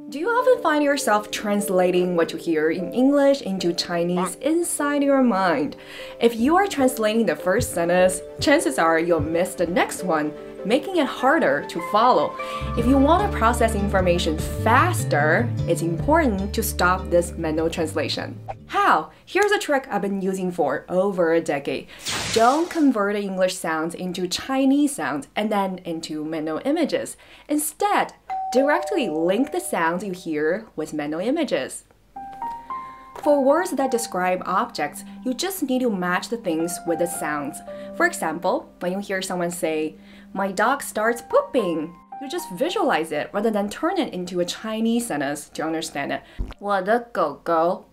Do you often find yourself translating what you hear in English into Chinese inside your mind? If you are translating the first sentence, chances are you'll miss the next one, making it harder to follow. If you want to process information faster, it's important to stop this mental translation. How? Here's a trick I've been using for over a decade. Don't convert the English sounds into Chinese sounds and then into mental images. Instead, directly link the sounds you hear with mental images. For words that describe objects, you just need to match the things with the sounds. For example, when you hear someone say, "My dog starts pooping," you just visualize it rather than turn it into a Chinese sentence to understand it. 我的狗狗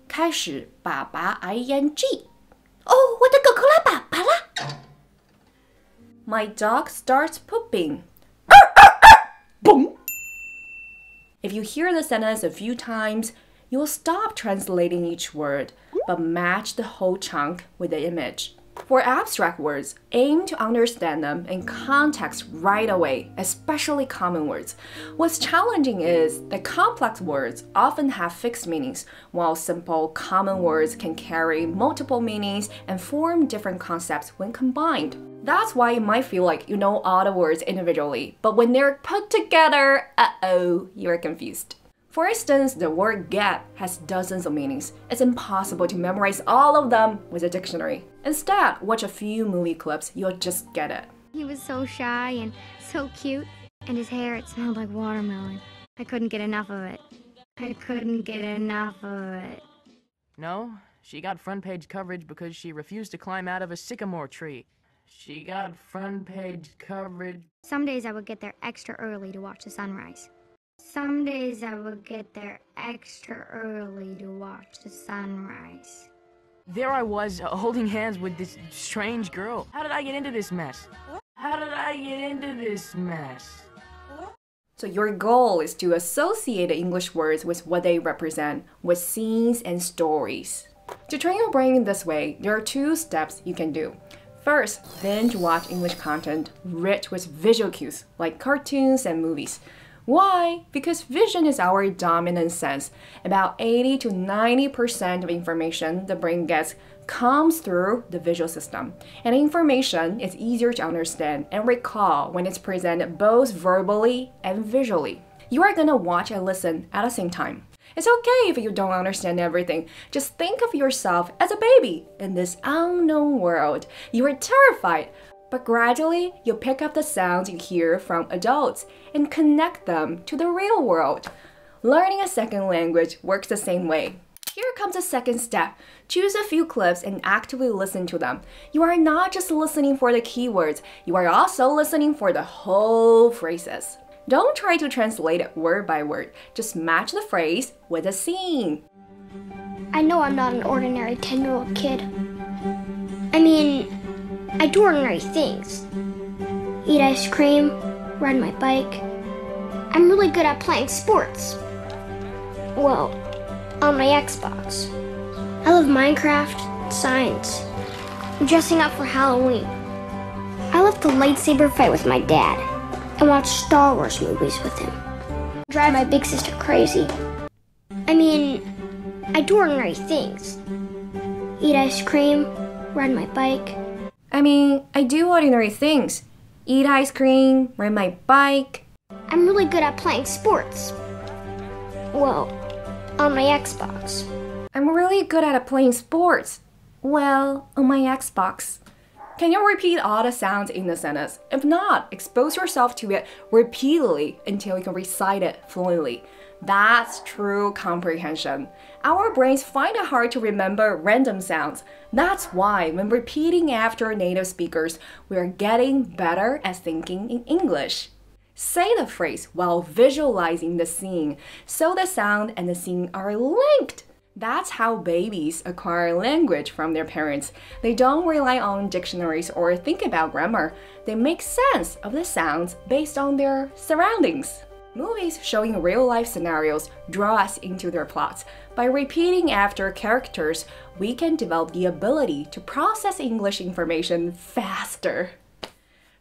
开始粑粑 ing. 哦，我的狗狗拉粑粑啦。My dog starts pooping. Boom. If you hear the sentence a few times, you will stop translating each word, but match the whole chunk with the image. For abstract words, aim to understand them in context right away, especially common words. What's challenging is that complex words often have fixed meanings, while simple, common words can carry multiple meanings and form different concepts when combined. That's why it might feel like you know all the words individually, but when they're put together, you're confused. For instance, the word get has dozens of meanings. It's impossible to memorize all of them with a dictionary. Instead, watch a few movie clips, you'll just get it. He was so shy and so cute, and his hair, it smelled like watermelon. I couldn't get enough of it. I couldn't get enough of it. No, she got front page coverage because she refused to climb out of a sycamore tree. She got front page coverage. Some days I would get there extra early to watch the sunrise. Some days I would get there extra early to watch the sunrise. There I was, holding hands with this strange girl. How did I get into this mess? How did I get into this mess? So your goal is to associate the English words with what they represent, with scenes and stories. To train your brain in this way, there are 2 steps you can do. First, binge watch English content rich with visual cues, like cartoons and movies. Why? Because vision is our dominant sense. About 80 to 90% of information the brain gets comes through the visual system. And information is easier to understand and recall when it's presented both verbally and visually. You are gonna watch and listen at the same time. It's okay if you don't understand everything. Just think of yourself as a baby in this unknown world. You are terrified. But gradually, you'll pick up the sounds you hear from adults and connect them to the real world. Learning a second language works the same way. Here comes a second step. Choose a few clips and actively listen to them. You are not just listening for the keywords, you are also listening for the whole phrases. Don't try to translate it word by word. Just match the phrase with the scene. I know I'm not an ordinary 10-year-old kid. I do ordinary things. Eat ice cream, ride my bike. I'm really good at playing sports. Well, on my Xbox. I love Minecraft, science, and dressing up for Halloween. I love to lightsaber fight with my dad and watch Star Wars movies with him. Drive my big sister crazy. I do ordinary things. Eat ice cream, ride my bike. I do ordinary things. Eat ice cream, ride my bike. I'm really good at playing sports. Well, on my Xbox. I'm really good at playing sports. Well, on my Xbox. Can you repeat all the sounds in the sentence? If not, expose yourself to it repeatedly until you can recite it fluently. That's true comprehension. Our brains find it hard to remember random sounds. That's why when repeating after native speakers, we're getting better at thinking in English. Say the phrase while visualizing the scene, so the sound and the scene are linked. That's how babies acquire language from their parents. They don't rely on dictionaries or think about grammar. They make sense of the sounds based on their surroundings. Movies showing real-life scenarios draw us into their plots. By repeating after characters, we can develop the ability to process English information faster.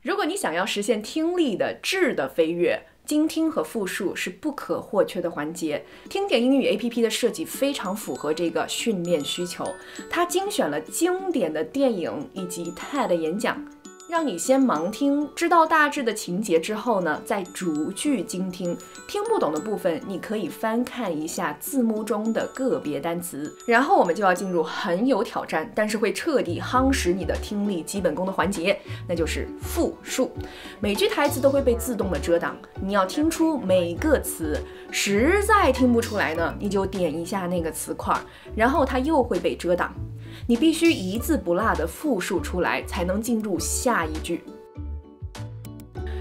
如果你想要实现听力的质的飞跃，精听和复述是不可或缺的环节。听点英语 APP 的设计非常符合这个训练需求，它精选了经典的电影以及 TED 演讲，让你先盲听，知道大致的情节之后呢，再逐句精听。听不懂的部分，你可以翻看一下字幕中的个别单词。然后我们就要进入很有挑战，但是会彻底夯实你的听力基本功的环节，那就是复述。每句台词都会被自动的遮挡，你要听出每个词。实在听不出来呢，你就点一下那个词块，然后它又会被遮挡。你必须一字不落地复述出来，才能进入下一句。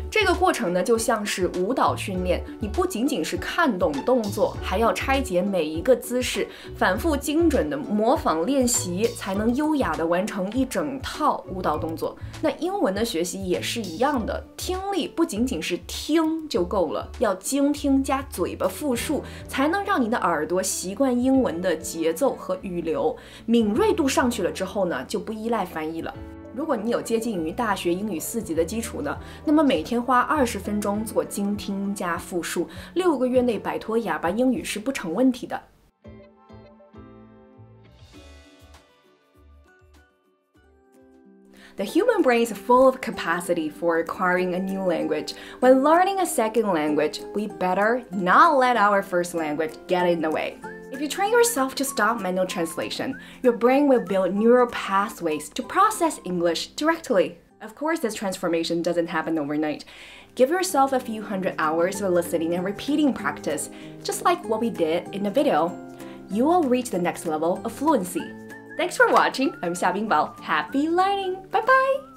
这个过程呢，就像是舞蹈训练，你不仅仅是看懂动作，还要拆解每一个姿势，反复精准的模仿练习，才能优雅的完成一整套舞蹈动作。那英文的学习也是一样的，听力不仅仅是听就够了，要精听加嘴巴复述，才能让你的耳朵习惯英文的节奏和语流。敏锐度上去了之后呢，就不依赖翻译了。如果你有接近于大学英语4级的基础呢，那么每天花20分钟做精听加复述，6个月内摆脱哑巴英语是不成问题的。The human brain is full of capacity for acquiring a new language. When learning a second language, we better not let our first language get in the way.If you train yourself to stop manual translation, your brain will build neural pathways to process English directly. Of course, this transformation doesn't happen overnight. Give yourself a few hundred hours of listening and repeating practice, just like what we did in the video. You will reach the next level of fluency. Thanks for watching. I'm Xia Bingbao. Happy learning. Bye bye.